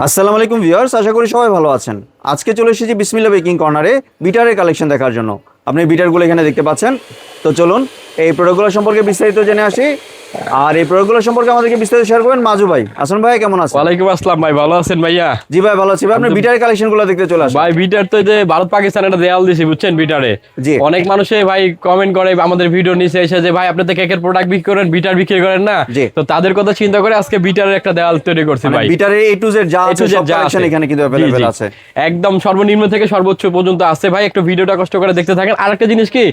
আসসালামু আলাইকুম ভিউয়ার্স, আশা করি সবাই ভালো আছেন। আজকে চলে এসেছি বিসমিল্লাহ বেকিং কর্নারে বিটারের কালেকশন দেখার জন্য। আপনি বিটারগুলো এখানে দেখতে পাচ্ছেন। তো চলুন এই প্রোডাক্টগুলো সম্পর্কে বিস্তারিত জেনে আসি। আর এই প্রোডাক্টগুলো সম্পর্কে আমাদেরকে বিস্তারিত শেয়ার করবেন মাজু ভাই। আসুন ভাই, কেমন আছেন? ওয়ালাইকুম আসসালাম ভাই, ভালো আছেন ভাইয়া? জি ভাই, ভালো আছি ভাই। আপনি বিটারের কালেকশনগুলো দেখতে চলে আসেন। ভাই বিটার তো যে ভারত পাকিস্তান একটা দেয়াল দিছি বুঝছেন বিটারে। জি। অনেক মানুষে ভাই কমেন্ট করে আমাদের ভিডিও নিচে এসে যে ভাই আপনি তো কেকের প্রোডাক্ট বিক্রি করেন, বিটার বিক্রি করেন না। জি। তো তাদের কথা চিন্তা করে আজকে বিটারের একটা দেয়াল তৈরি করছি ভাই। বিটারের A to Z যা আছে সব কালেকশন এখানে কিন্তু अवेलेबल আছে। একদম সর্বনিম্ন থেকে সর্বোচ্চ পর্যন্ত আছে ভাই। একটু ভিডিওটা কষ্ট করে দেখতে থাকেন। আরেকটা জিনিস কি,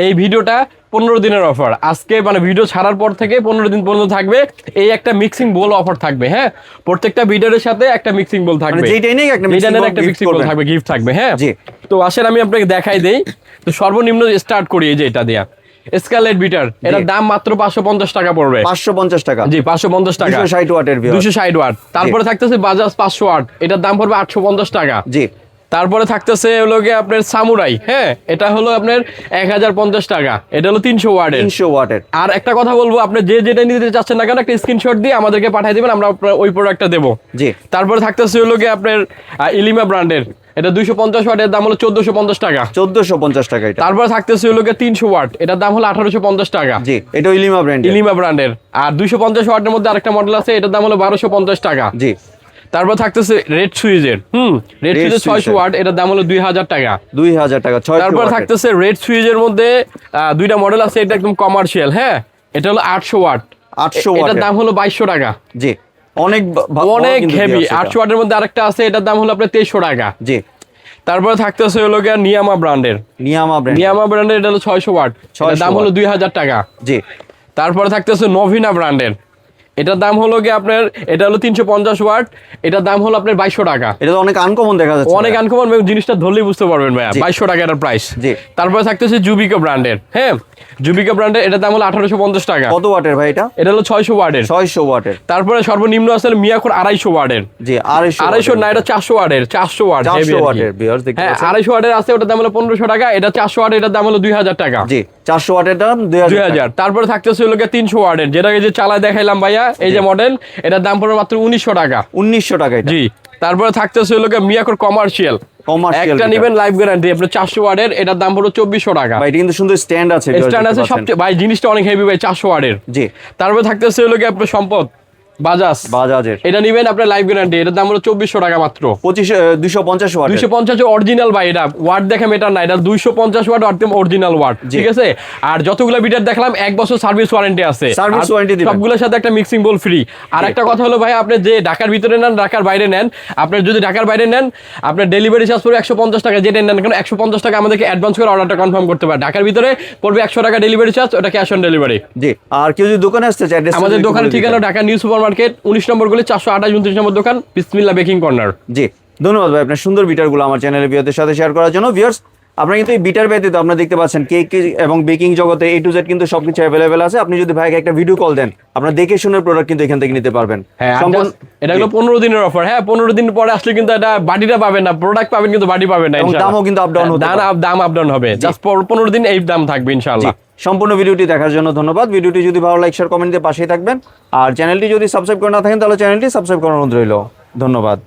এই ভিডিওটা 15 দিনের অফার। আজকে মানে ভিডিও ছাড়ার পর থেকে 15 দিন পর্যন্ত থাকবে এই একটা মিক্সিং বোল অফার থাকবে। হ্যাঁ, প্রত্যেকটা ভিডিওর সাথে একটা মিক্সিং বোল থাকবে, যেটাই নেই একটা মিক্সিং বোল থাকবে, গিফট থাকবে। হ্যাঁ জি। তো আসেন আমি আপনাকে দেখাই দেই। তো সর্বনিম্ন স্টার্ট করি এই যে এটা দিয়া স্কারলেট বিটার। এটার দাম মাত্র 550 টাকা পড়বে। 550 টাকা? জি 550 টাকা। 260 ওয়াটের ভিউ, 260 ওয়াট। তারপরে থাকতেছে বাজাজ 500 ওয়াট, এটার দাম পড়বে 850 টাকা। জি। তারপরে থাকতেছে হলো গিয়ে আপনার সামুরাই। হ্যাঁ, এটা হলো আপনার 1050 টাকা। এটা হলো 300 ওয়াটের। 300 ওয়াটের। আর একটা কথা বলবো, আপনি যে যেটা নিতে চাচ্ছেন না কেন একটা স্ক্রিনশট দিয়ে আমাদেরকে পাঠিয়ে দিবেন, আমরা আপনার ওই প্রোডাক্টটা দেবো। জি। তারপরে থাকতেছে হলো গিয়ে আপনার ইলিমা ব্র্যান্ডের, এটা 250 ওয়াটের দাম হলো 1450 টাকা। 1450 টাকা এটা। তারপরে থাকতেছে হলো গিয়ে 300 ওয়াট, এটার দাম হলো 1850 টাকা। জি, এটা ইলিমা ব্র্যান্ড। ইলিমা ব্র্যান্ডের। আর 250 ওয়াটের মধ্যে আরেকটা মডেল আছে, এটার দাম হলো 1250 টাকা। জি। তারপর থাকতেছে রেড সুইজের। রেড সুইজের 600 ওয়াট, এটার দাম হলো 2000 টাকা। 2000 টাকা। তারপর থাকতেছে রেড সুইজের মধ্যে দুইটা মডেল আছে, এটা একদম কমার্শিয়াল। হ্যাঁ, এটা হলো 800 ওয়াট। 800 ওয়াট, এটার দাম হলো 2200 টাকা। জি। অনেক অনেক হেভি। 800 ওয়াটের মধ্যে আরেকটা আছে, এটার দাম হলো আপনার 2300 টাকা। জি। তারপরে থাকতেছে হলো গিয়া নিয়ামা ব্র্যান্ডের। নিয়ামা ব্র্যান্ডের এটা হলো 600 ওয়াট, এটার দাম হলো 2000 টাকা। জি। তারপরে থাকতেছে নভিনা ব্র্যান্ডের, এটার দাম হলো কি আপনার, এটা হলো 350 ওয়াট, এটার দাম হলো আপনার 2200 টাকা। এটা তো অনেক আনকমন দেখা যাচ্ছে। অনেক আনকমন, জিনিসটা ধরলেই বুঝতে পারবেন ভাইয়া। 2200 টাকা এটার প্রাইস। জি। তারপরে থাকতেছে জুবিকা ব্র্যান্ডের। হ্যাঁ, জুবিকা ব্র্যান্ডের এটার দাম হলো 1850 টাকা। কত ওয়াটের ভাই এটা? এটা হলো 600 ওয়াটের। 600 ওয়াটের। তারপরে সর্বনিম্ন আছে মিয়াকোর 250 ওয়াটের। জি, 250 না, এটা 400 ওয়াটের। 400 ওয়াট, 400 ওয়াটের ভিউয়ার্স দেখতে হ্যাঁ, পাচ্ছেন। 250 ওয়াটের আছে, ওটার দাম হলো 1500 টাকা। এটা 400 ওয়াট, এটার দাম হলো 2000 টাকা। জি, 400 ওয়াটের দাম 2000। তারপরে থাকতেছে হলো 300 ওয়াটের, যেটা এই যে চালায় দেখাইলাম ভাইয়া, এই যে মডেল, এটার দাম পড়বে মাত্র 1900 টাকা। 1900 টাকা এটা। জি। তারপরে থাকতেছে হলো মিয়াকোর কমার্শিয়াল। একটা নিবেন লাইফ গ্যারান্টি আপনার 400 ওয়াটের, এটার দাম পড়বে 2400 টাকা। ভাই এটা কিন্তু সুন্দর স্ট্যান্ড আছে। স্ট্যান্ড আছে সবচেয়ে ভাই, জিনিসটা অনেক হেভি ভাই, 400 ওয়াটের। জি। তারপরে থাকতেছে হলো আপনার সম্পদ বাজাজের, এটা নিবেন আপনার লাইফ গ্যারান্টি, এটার দাম হলো 2400 টাকা মাত্র। 250 ওয়াট। 250 অরিজিনাল ভাই, এটা ওয়াট দেখে মেটার না, এটা 250 ওয়াট অরিজিনাল ওয়াট, ঠিক আছে। আর যতগুলো বিটার দেখলাম 1 বছর সার্ভিস ওয়ারেন্টি আছে, সবগুলোর সাথে একটা মিক্সিং বোল ফ্রি। আর একটা কথা হলো ভাই, আপনি যে ঢাকার ভিতরে নেন ঢাকার বাইরে নেন, আপনার যদি ঢাকার বাইরে নেন আপনার ডেলিভারি চার্জ পড়বে 150 টাকা। যেটা নেন কেন 150 টাকা আমাদেরকে অ্যাডভান্স করে অর্ডারটা কনফার্ম করতে পারে। ঢাকার ভিতরে পড়বে 100 টাকা ডেলিভারি চার্জ, ওটা ক্যাশ অন ডেলিভারি। জি। আর কেউ যদি দোকানে আসতে চায়, আমাদের দোকানের ঠিকানা ঢাকা নিউ সুপার মার্কেট 19 নম্বর গলি 428 29 নম্বর দোকান, বিসমিল্লাহ বেকিং কর্নার। জি, ধন্যবাদ ভাই আপনার সুন্দর বিটারগুলো আমার চ্যানেলের ভিউয়ারদের সাথে শেয়ার করার জন্য। ভিউয়ার্স, আপনারা কিন্তু এই বিটার ব্যতীত আপনারা দেখতে পাচ্ছেন কেক এবং বেকিং জগতে A to Z কিন্তু সবকিছু অ্যাভেলেবেল আছে। আপনি যদি ভাইকে একটা ভিডিও কল দেন, আপনারা দেখে শুনে প্রোডাক্ট কিন্তু এখান থেকে নিতে পারবেন। হ্যাঁ, এটা হলো 15 দিনের অফার। হ্যাঁ, 15 দিন পরে আসলে কিন্তু এটা বাড়িটা পাবেন না, প্রোডাক্ট পাবেন কিন্তু বাড়ি পাবেন না ইনশাআল্লাহ। দামও কিন্তু আপ ডাউন হতে পারে। দাম আপ ডাউন হবে, জাস্ট 15 দিন এই দাম থাকবে ইনশাআল্লাহ। সম্পূর্ণ ভিডিওটি দেখার জন্য ধন্যবাদ। ভিডিওটি যদি ভালো লাইক শেয়ার কমেন্ট দিয়ে পাশেই থাকবেন। আর চ্যানেলটি যদি সাবস্ক্রাইব করে না থাকেন তাহলে চ্যানেলটি সাবস্ক্রাইব করার অনুরোধ রইল। ধন্যবাদ।